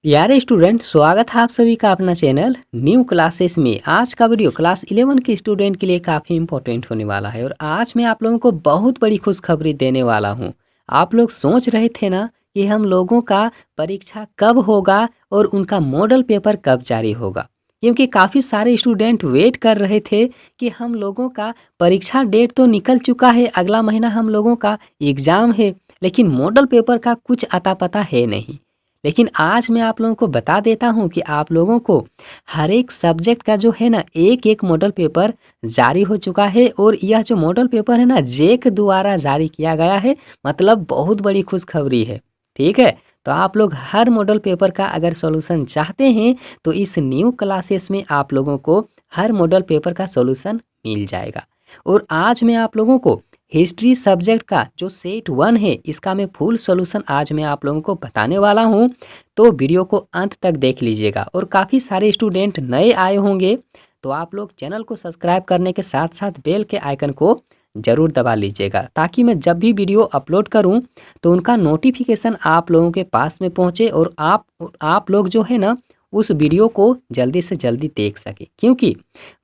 प्यारे स्टूडेंट, स्वागत है आप सभी का अपना चैनल न्यू क्लासेस में। आज का वीडियो क्लास 11 के स्टूडेंट के लिए काफ़ी इंपॉर्टेंट होने वाला है और आज मैं आप लोगों को बहुत बड़ी खुशखबरी देने वाला हूं। आप लोग सोच रहे थे ना कि हम लोगों का परीक्षा कब होगा और उनका मॉडल पेपर कब जारी होगा, क्योंकि काफ़ी सारे स्टूडेंट वेट कर रहे थे कि हम लोगों का परीक्षा डेट तो निकल चुका है, अगला महीना हम लोगों का एग्ज़ाम है, लेकिन मॉडल पेपर का कुछ अता पता है नहीं। लेकिन आज मैं आप लोगों को बता देता हूँ कि आप लोगों को हर एक सब्जेक्ट का जो है ना एक एक मॉडल पेपर जारी हो चुका है और यह जो मॉडल पेपर है ना जेक द्वारा जारी किया गया है। मतलब बहुत बड़ी खुशखबरी है। ठीक है, तो आप लोग हर मॉडल पेपर का अगर सॉल्यूशन चाहते हैं तो इस न्यू क्लासेस में आप लोगों को हर मॉडल पेपर का सॉल्यूशन मिल जाएगा। और आज मैं आप लोगों को हिस्ट्री सब्जेक्ट का जो सेट 1 है इसका मैं फुल सॉल्यूशन आज मैं आप लोगों को बताने वाला हूं। तो वीडियो को अंत तक देख लीजिएगा और काफ़ी सारे स्टूडेंट नए आए होंगे तो आप लोग चैनल को सब्सक्राइब करने के साथ साथ बेल के आइकन को ज़रूर दबा लीजिएगा, ताकि मैं जब भी वीडियो अपलोड करूं तो उनका नोटिफिकेशन आप लोगों के पास में पहुंचे और आप लोग जो है ना उस वीडियो को जल्दी से जल्दी देख सके। क्योंकि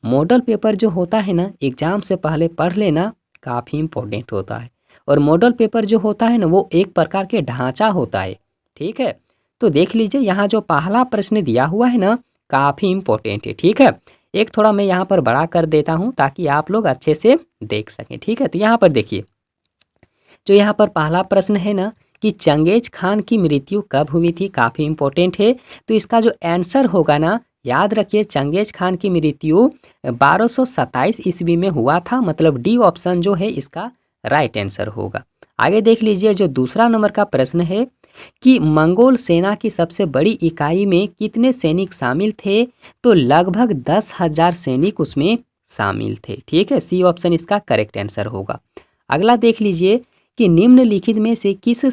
मॉडल पेपर जो होता है ना एग्ज़ाम से पहले पढ़ लेना काफ़ी इम्पोर्टेंट होता है। और मॉडल पेपर जो होता है ना वो एक प्रकार के ढांचा होता है। ठीक है, तो देख लीजिए यहाँ जो पहला प्रश्न दिया हुआ है ना काफ़ी इम्पोर्टेंट है। ठीक है, एक थोड़ा मैं यहाँ पर बड़ा कर देता हूँ ताकि आप लोग अच्छे से देख सकें। ठीक है, तो यहाँ पर देखिए जो यहाँ पर पहला प्रश्न है ना कि चंगेज खान की मृत्यु कब हुई थी, काफ़ी इम्पोर्टेंट है। तो इसका जो आंसर होगा ना याद रखिए, चंगेज खान की मृत्यु 1227 ईस्वी में हुआ था। मतलब डी ऑप्शन जो है इसका राइट आंसर होगा। आगे देख लीजिए जो दूसरा नंबर का प्रश्न है कि मंगोल सेना की सबसे बड़ी इकाई में कितने सैनिक शामिल थे। तो लगभग 10,000 सैनिक उसमें शामिल थे। ठीक है, सी ऑप्शन इसका करेक्ट आंसर होगा। अगला देख लीजिए कि निम्नलिखित में से किस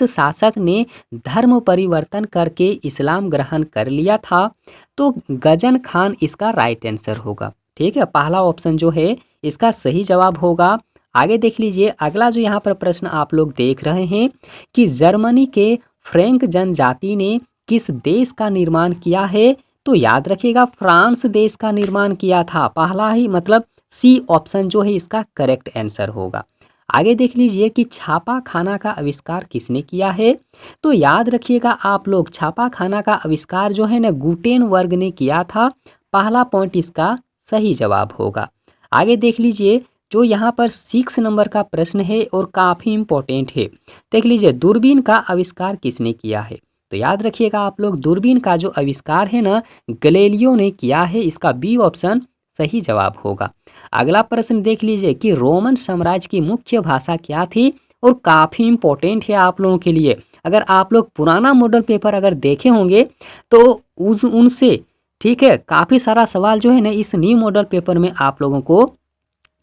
शासक ने धर्म परिवर्तन करके इस्लाम ग्रहण कर लिया था। तो गजन खान इसका राइट आंसर होगा। ठीक है, पहला ऑप्शन जो है इसका सही जवाब होगा। आगे देख लीजिए अगला जो यहाँ पर प्रश्न आप लोग देख रहे हैं कि जर्मनी के फ्रैंक जनजाति ने किस देश का निर्माण किया है। तो याद रखिएगा फ्रांस देश का निर्माण किया था। पहला ही मतलब सी ऑप्शन जो है इसका करेक्ट आंसर होगा। आगे देख लीजिए कि छापा खाना का आविष्कार किसने किया है। तो याद रखिएगा आप लोग छापा खाना का आविष्कार जो है ना गुटेनबर्ग ने किया था। पहला पॉइंट इसका सही जवाब होगा। आगे देख लीजिए जो यहाँ पर 6 नंबर का प्रश्न है और काफ़ी इम्पोर्टेंट है। देख लीजिए दूरबीन का आविष्कार किसने किया है। तो याद रखिएगा आप लोग दूरबीन का जो आविष्कार है ना गैलीलियो ने किया है। इसका बी ऑप्शन सही जवाब होगा। अगला प्रश्न देख लीजिए कि रोमन साम्राज्य की मुख्य भाषा क्या थी। और काफ़ी इम्पोर्टेंट है आप लोगों के लिए। अगर आप लोग पुराना मॉडल पेपर अगर देखे होंगे तो उनसे ठीक है काफ़ी सारा सवाल जो है ना इस न्यू मॉडल पेपर में आप लोगों को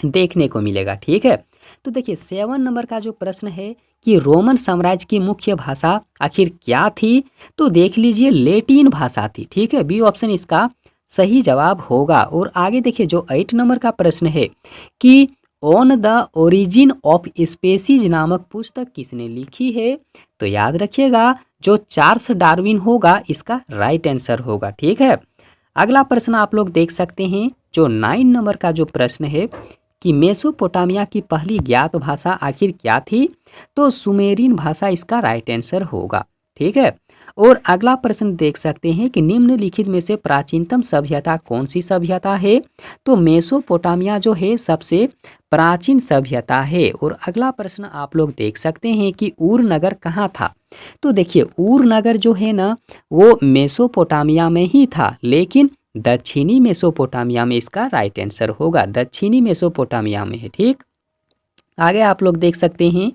देखने को मिलेगा। ठीक है, तो देखिए 7 नंबर का जो प्रश्न है कि रोमन साम्राज्य की मुख्य भाषा आखिर क्या थी। तो देख लीजिए लेटिन भाषा थी। ठीक है, बी ऑप्शन इसका सही जवाब होगा। और आगे देखिए जो 8 नंबर का प्रश्न है कि on the origin of species नामक पुस्तक किसने लिखी है। तो याद रखिएगा जो चार्ल्स डार्विन होगा इसका राइट आंसर होगा। ठीक है, अगला प्रश्न आप लोग देख सकते हैं जो 9 नंबर का जो प्रश्न है कि मेसोपोटामिया की पहली ज्ञात भाषा आखिर क्या थी। तो सुमेरियन भाषा इसका राइट आंसर होगा। ठीक है, और अगला प्रश्न देख सकते हैं कि निम्नलिखित में से प्राचीनतम सभ्यता कौन सी सभ्यता है। तो मेसोपोटामिया जो है सबसे प्राचीन सभ्यता है। और अगला प्रश्न आप लोग देख सकते हैं कि ऊर नगर कहाँ था। तो देखिए ऊर नगर जो है ना वो मेसोपोटामिया में ही था, लेकिन दक्षिणी मेसोपोटामिया में इसका राइट आंसर होगा। दक्षिणी मेसोपोटामिया में है। ठीक, आगे आप लोग देख सकते हैं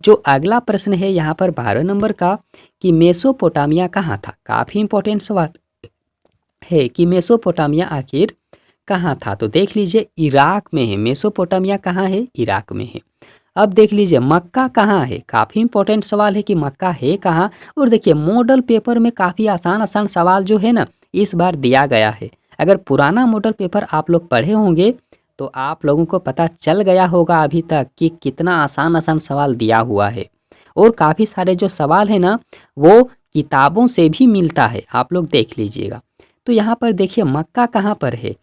जो अगला प्रश्न है यहाँ पर 12 नंबर का कि मेसोपोटामिया कहाँ था। काफ़ी इंपॉर्टेंट सवाल है कि मेसोपोटामिया आखिर कहाँ था। तो देख लीजिए इराक में है। मेसोपोटामिया कहाँ है, इराक में है। अब देख लीजिए मक्का कहाँ है। काफ़ी इंपॉर्टेंट सवाल है कि मक्का है कहाँ। और देखिए मॉडल पेपर में काफ़ी आसान आसान सवाल जो है ना इस बार दिया गया है। अगर पुराना मॉडल पेपर आप लोग पढ़े होंगे तो आप लोगों को पता चल गया होगा अभी तक कि कितना आसान आसान सवाल दिया हुआ है। और काफ़ी सारे जो सवाल है ना वो किताबों से भी मिलता है, आप लोग देख लीजिएगा। तो यहाँ पर देखिए मक्का कहाँ पर है,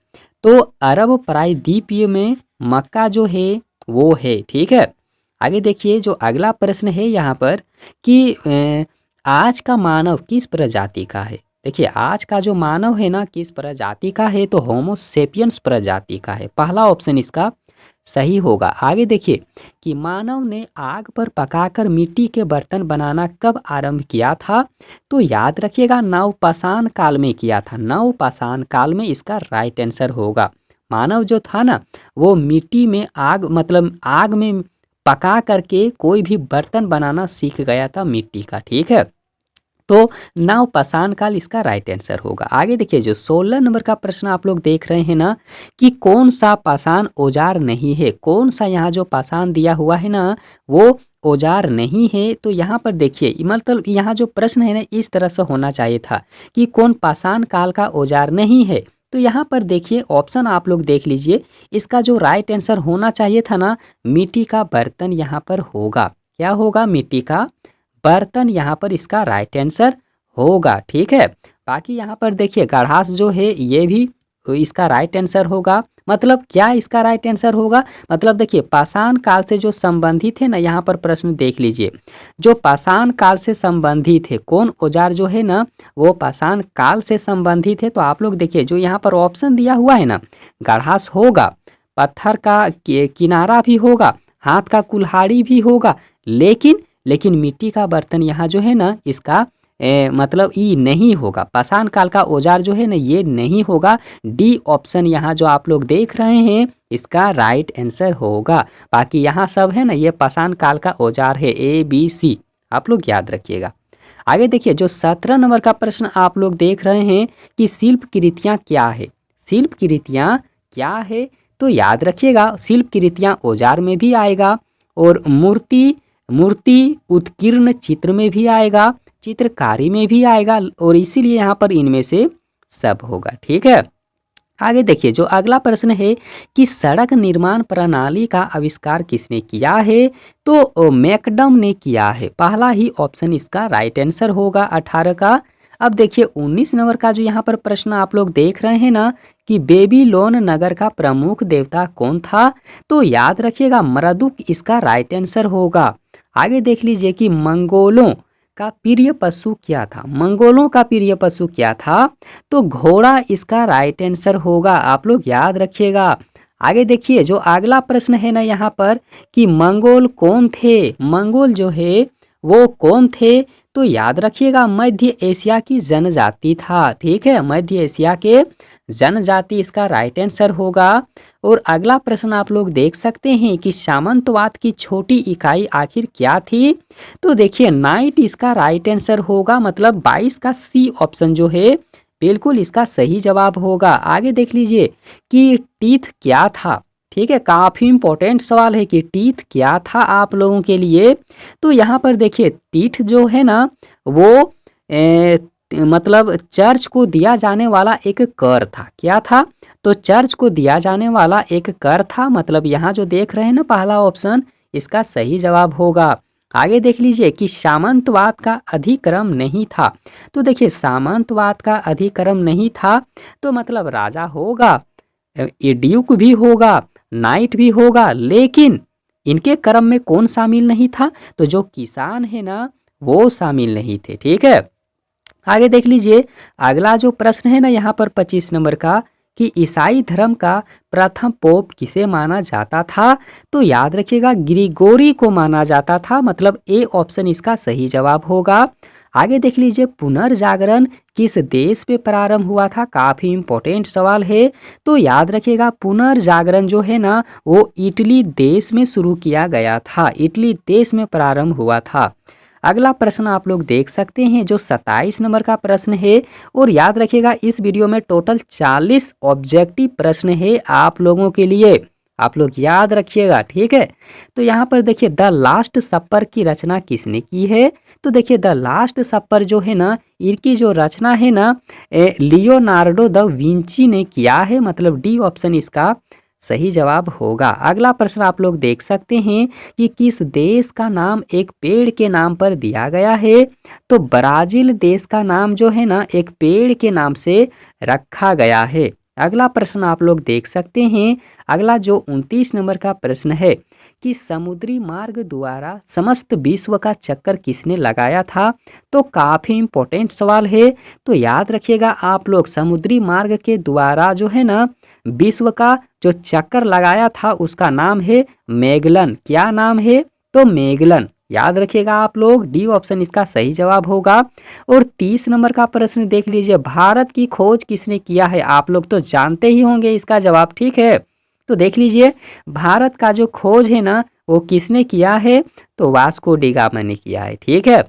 तो अरब प्रायद्वीपीय में मक्का जो है वो है, ठीक है। आगे देखिए जो अगला प्रश्न है यहाँ पर कि आज का मानव किस प्रजाति का है। देखिए आज का जो मानव है ना किस प्रजाति का है, तो होमो सेपियंस प्रजाति का है, पहला ऑप्शन इसका सही होगा। आगे देखिए कि मानव ने आग पर पकाकर मिट्टी के बर्तन बनाना कब आरंभ किया था, तो याद रखिएगा नवपाषाण काल में किया था, नवपाषाण काल में इसका राइट आंसर होगा। मानव जो था ना वो मिट्टी में आग मतलब आग में पका करके कोई भी बर्तन बनाना सीख गया था मिट्टी का, ठीक है। तो नवपाषाण काल इसका राइट आंसर होगा। आगे देखिए जो 16 नंबर का प्रश्न आप लोग देख रहे हैं ना कि कौन सा पाषाण औजार नहीं है, कौन सा यहाँ जो पाषाण दिया हुआ है ना वो औजार नहीं है। तो यहाँ पर देखिए मतलब यहाँ जो प्रश्न है ना इस तरह से होना चाहिए था कि कौन पाषाण काल का औजार नहीं है। तो यहाँ पर देखिए ऑप्शन आप लोग देख लीजिए, इसका जो राइट आंसर होना चाहिए था ना मिट्टी का बर्तन यहाँ पर होगा। क्या होगा, मिट्टी का बर्तन यहाँ पर इसका राइट आंसर होगा, ठीक है। बाकी यहाँ पर देखिए गढ़ास जो है ये भी इसका राइट आंसर होगा। मतलब क्या इसका राइट आंसर होगा, मतलब देखिए पाषाण काल से जो संबंधित है ना यहाँ पर प्रश्न देख लीजिए, जो पाषाण काल से संबंधित है कौन औजार जो है ना वो पाषाण काल से संबंधित है। तो आप लोग देखिए जो यहाँ पर ऑप्शन दिया हुआ है ना गढ़ास होगा, पत्थर का किनारा भी होगा, हाथ का कुल्हाड़ी भी होगा, लेकिन मिट्टी का बर्तन यहाँ जो है ना इसका मतलब ई नहीं होगा, पाषाण काल का औजार जो है ना ये नहीं होगा। डी ऑप्शन यहाँ जो आप लोग देख रहे हैं इसका राइट आंसर होगा। बाकी यहाँ सब है ना ये पाषाण काल का औजार है, ABC, आप लोग याद रखिएगा। आगे देखिए जो 17 नंबर का प्रश्न आप लोग देख रहे हैं कि शिल्प कृतियाँ क्या है, शिल्प कृतियाँ क्या है, तो याद रखिएगा शिल्प कृतियाँ औजार में भी आएगा और मूर्ति उत्कीर्ण चित्र में भी आएगा, चित्रकारी में भी आएगा, और इसीलिए यहाँ पर इनमें से सब होगा, ठीक है। आगे देखिए जो अगला प्रश्न है कि सड़क निर्माण प्रणाली का आविष्कार किसने किया है, तो मैकडम ने किया है, पहला ही ऑप्शन इसका राइट आंसर होगा 18 का। अब देखिए 19 नंबर का जो यहाँ पर प्रश्न आप लोग देख रहे हैं ना कि बेबीलोन नगर का प्रमुख देवता कौन था, तो याद रखिएगा मरदुक इसका राइट आंसर होगा। आगे देख लीजिए कि मंगोलों का प्रिय पशु क्या था, मंगोलों का प्रिय पशु क्या था, तो घोड़ा इसका राइट आंसर होगा, आप लोग याद रखिएगा। आगे देखिए जो अगला प्रश्न है ना यहाँ पर कि मंगोल कौन थे, मंगोल जो है वो कौन थे, तो याद रखिएगा मध्य एशिया की जनजाति था, ठीक है, मध्य एशिया के जनजाति इसका राइट आंसर होगा। और अगला प्रश्न आप लोग देख सकते हैं कि सामंतवाद की छोटी इकाई आखिर क्या थी, तो देखिए नाइट इसका राइट आंसर होगा, मतलब 22 का सी ऑप्शन जो है बिल्कुल इसका सही जवाब होगा। आगे देख लीजिए कि टीथ क्या था, ठीक है, काफ़ी इंपॉर्टेंट सवाल है कि टीथ क्या था आप लोगों के लिए। तो यहाँ पर देखिए टीथ जो है ना वो मतलब चर्च को दिया जाने वाला एक कर था, क्या था, तो चर्च को दिया जाने वाला एक कर था, मतलब यहाँ जो देख रहे हैं ना पहला ऑप्शन इसका सही जवाब होगा। आगे देख लीजिए कि सामंतवाद का अधिक्रम नहीं था, तो देखिए सामंतवाद का अधिक्रम नहीं था तो मतलब राजा होगा, ड्यूक भी होगा, नाइट भी होगा, लेकिन इनके क्रम में कौन शामिल नहीं था, तो जो किसान है ना वो शामिल नहीं थे, ठीक है। आगे देख लीजिए अगला जो प्रश्न है ना यहाँ पर 25 नंबर का कि ईसाई धर्म का प्रथम पोप किसे माना जाता था, तो याद रखिएगा ग्रिगोरी को माना जाता था, मतलब ए ऑप्शन इसका सही जवाब होगा। आगे देख लीजिए पुनर्जागरण किस देश में प्रारंभ हुआ था, काफ़ी इंपॉर्टेंट सवाल है, तो याद रखिएगा पुनर्जागरण जो है ना वो इटली देश में शुरू किया गया था, इटली देश में प्रारंभ हुआ था। अगला प्रश्न आप लोग देख सकते हैं जो 27 नंबर का प्रश्न है, और याद रखिएगा इस वीडियो में टोटल 40 ऑब्जेक्टिव प्रश्न है आप लोगों के लिए, आप लोग याद रखिएगा, ठीक है। तो यहाँ पर देखिए द लास्ट सपर की रचना किसने की है, तो देखिए द लास्ट सपर जो है ना इनकी जो रचना है ना लियोनार्डो द विंची ने किया है, मतलब डी ऑप्शन इसका सही जवाब होगा। अगला प्रश्न आप लोग देख सकते हैं कि किस देश का नाम एक पेड़ के नाम पर दिया गया है। तो ब्राज़ील देश का नाम जो है ना एक पेड़ के नाम से रखा गया है। अगला प्रश्न आप लोग देख सकते हैं। अगला जो 29 नंबर का प्रश्न है कि समुद्री मार्ग द्वारा समस्त विश्व का चक्कर किसने लगाया था। तो काफ़ी इम्पोर्टेंट सवाल है। तो याद रखिएगा आप लोग, समुद्री मार्ग के द्वारा जो है ना विश्व का जो चक्कर लगाया था उसका नाम है मैगलन। क्या नाम है? तो मैगलन। याद रखिएगा आप लोग, डी ऑप्शन इसका सही जवाब होगा। और 30 नंबर का प्रश्न देख लीजिए, भारत की खोज किसने किया है। आप लोग तो जानते ही होंगे इसका जवाब, ठीक है। तो देख लीजिए, भारत का जो खोज है ना वो किसने किया है। तो वास्को डी गामा ने किया है, ठीक है।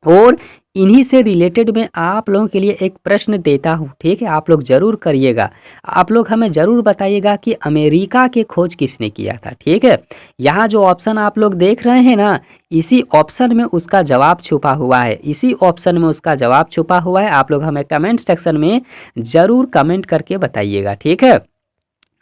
और इन्हीं से रिलेटेड मैं आप लोगों के लिए एक प्रश्न देता हूँ, ठीक है। आप लोग जरूर करिएगा। आप लोग हमें जरूर बताइएगा कि अमेरिका के खोज किसने किया था, ठीक है। यहाँ जो ऑप्शन आप लोग देख रहे हैं ना, इसी ऑप्शन में उसका जवाब छुपा हुआ है। इसी ऑप्शन में उसका जवाब छुपा हुआ है। आप लोग हमें कमेंट सेक्शन में जरूर कमेंट करके बताइएगा, ठीक है।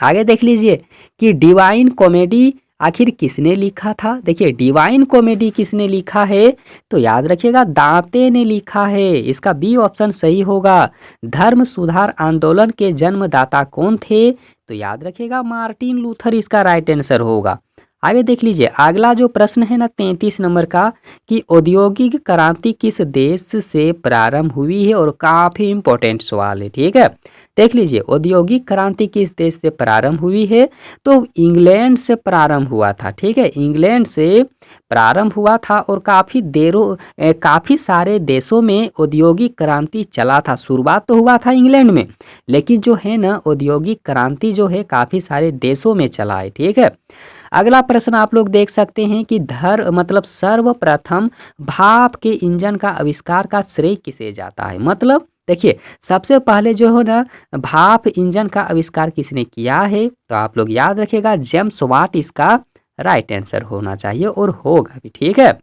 आगे देख लीजिए कि डिवाइन कॉमेडी आखिर किसने लिखा था। देखिए, डिवाइन कॉमेडी किसने लिखा है। तो याद रखिएगा दांते ने लिखा है। इसका बी ऑप्शन सही होगा। धर्म सुधार आंदोलन के जन्मदाता कौन थे। तो याद रखिएगा मार्टिन लूथर इसका राइट आंसर होगा। आगे देख लीजिए, अगला जो प्रश्न है ना 33 नंबर का कि औद्योगिक क्रांति किस देश से प्रारंभ हुई है। और काफ़ी इंपॉर्टेंट सवाल है, ठीक है। देख लीजिए, औद्योगिक क्रांति किस देश से प्रारंभ हुई है। तो इंग्लैंड से प्रारंभ हुआ था, ठीक है। इंग्लैंड से प्रारंभ हुआ था और काफ़ी सारे देशों में औद्योगिक क्रांति चला था। शुरुआत तो हुआ था इंग्लैंड में, लेकिन जो है ना औद्योगिक क्रांति जो है काफ़ी सारे देशों में चला है, ठीक है। अगला प्रश्न आप लोग देख सकते हैं कि सर्वप्रथम भाप के इंजन का आविष्कार का श्रेय किसे जाता है। मतलब देखिए, सबसे पहले जो है ना भाप इंजन का आविष्कार किसने किया है। तो आप लोग याद रखिएगा जेम्स वाट इसका राइट आंसर होना चाहिए और होगा भी, ठीक है।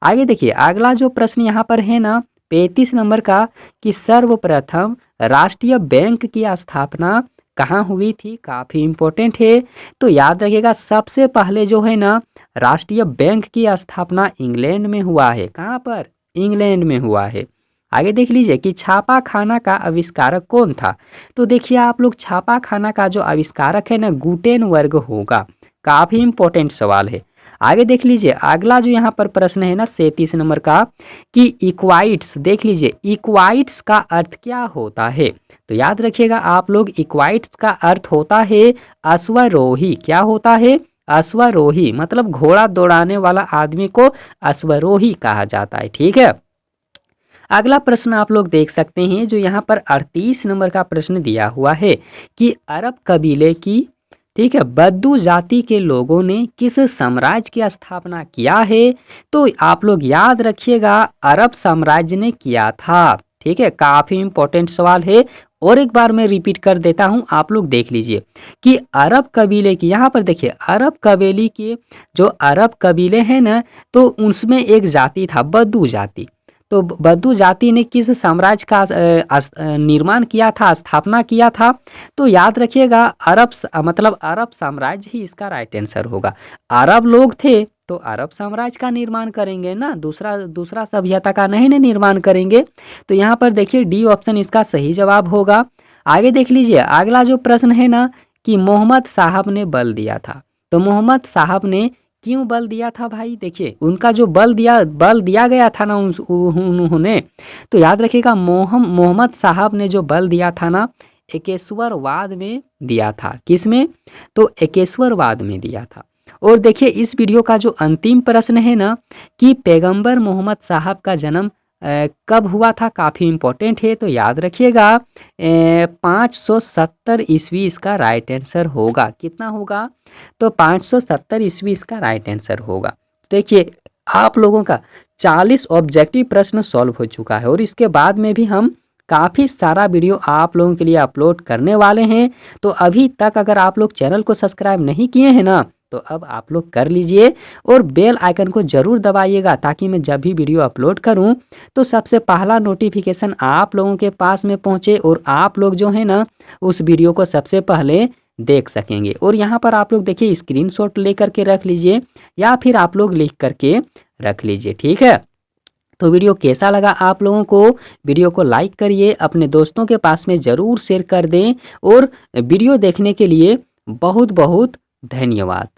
आगे देखिए, अगला जो प्रश्न यहाँ पर है ना 35 नंबर का कि सर्वप्रथम राष्ट्रीय बैंक की स्थापना कहाँ हुई थी। काफ़ी इम्पोर्टेंट है। तो याद रखिएगा सबसे पहले जो है ना राष्ट्रीय बैंक की स्थापना इंग्लैंड में हुआ है। कहाँ पर? इंग्लैंड में हुआ है। आगे देख लीजिए कि छापा खाना का आविष्कारक कौन था। तो देखिए आप लोग, छापा खाना का जो आविष्कारक है ना गुटेनबर्ग होगा। काफ़ी इम्पोर्टेंट सवाल है। आगे देख लीजिए, अगला जो यहाँ पर प्रश्न है ना 37 नंबर का कि इक्वाइट्स, देख लीजिए इक्वाइट्स का अर्थ क्या होता है। तो याद रखिएगा आप लोग, इक्वाइट्स का अर्थ होता है अश्वारोही। क्या होता है? अश्वारोही। मतलब घोड़ा दौड़ाने वाला आदमी को अश्वारोही कहा जाता है, ठीक है। अगला प्रश्न आप लोग देख सकते हैं जो यहाँ पर 38 नंबर का प्रश्न दिया हुआ है कि अरब कबीले की, ठीक है, बद्दू जाति के लोगों ने किस साम्राज्य की स्थापना किया है। तो आप लोग याद रखिएगा अरब साम्राज्य ने किया था, ठीक है। काफ़ी इंपॉर्टेंट सवाल है। और एक बार मैं रिपीट कर देता हूं, आप लोग देख लीजिए कि अरब कबीले की, यहाँ पर देखिए अरब कबीले के जो अरब कबीले हैं ना, तो उसमें एक जाति था बद्दू जाति। तो बद्दू जाति ने किस साम्राज्य का निर्माण किया था, स्थापना किया था। तो याद रखिएगा मतलब अरब साम्राज्य ही इसका राइट आंसर होगा। अरब लोग थे तो अरब साम्राज्य का निर्माण करेंगे ना, दूसरा सभ्यता का नहीं ना निर्माण करेंगे। तो यहाँ पर देखिए डी ऑप्शन इसका सही जवाब होगा। आगे देख लीजिए, अगला जो प्रश्न है ना कि मोहम्मद साहब ने बल दिया था। तो मोहम्मद साहब ने क्यों बल दिया था भाई। देखिए उनका जो बल दिया गया था ना उन्होंने, तो याद रखिएगा मोहम्मद साहब ने जो बल दिया था ना एकेश्वरवाद में दिया था। किस में? तो एकेश्वरवाद में दिया था। और देखिए इस वीडियो का जो अंतिम प्रश्न है ना कि पैगंबर मोहम्मद साहब का जन्म कब हुआ था। काफ़ी इम्पोर्टेंट है। तो याद रखिएगा 570 ईस्वी इसका राइट आंसर होगा। कितना होगा? तो 570 ईस्वी इसका राइट आंसर होगा। देखिए आप लोगों का 40 ऑब्जेक्टिव प्रश्न सॉल्व हो चुका है और इसके बाद में भी हम काफ़ी सारा वीडियो आप लोगों के लिए अपलोड करने वाले हैं। तो अभी तक अगर आप लोग चैनल को सब्सक्राइब नहीं किए हैं ना, तो अब आप लोग कर लीजिए और बेल आइकन को ज़रूर दबाइएगा ताकि मैं जब भी वीडियो अपलोड करूं तो सबसे पहला नोटिफिकेशन आप लोगों के पास में पहुंचे और आप लोग जो है ना उस वीडियो को सबसे पहले देख सकेंगे। और यहाँ पर आप लोग देखिए स्क्रीनशॉट लेकर के रख लीजिए या फिर आप लोग लिख करके रख लीजिए, ठीक है। तो वीडियो कैसा लगा आप लोगों को? वीडियो को लाइक करिए, अपने दोस्तों के पास में ज़रूर शेयर कर दें और वीडियो देखने के लिए बहुत बहुत धन्यवाद।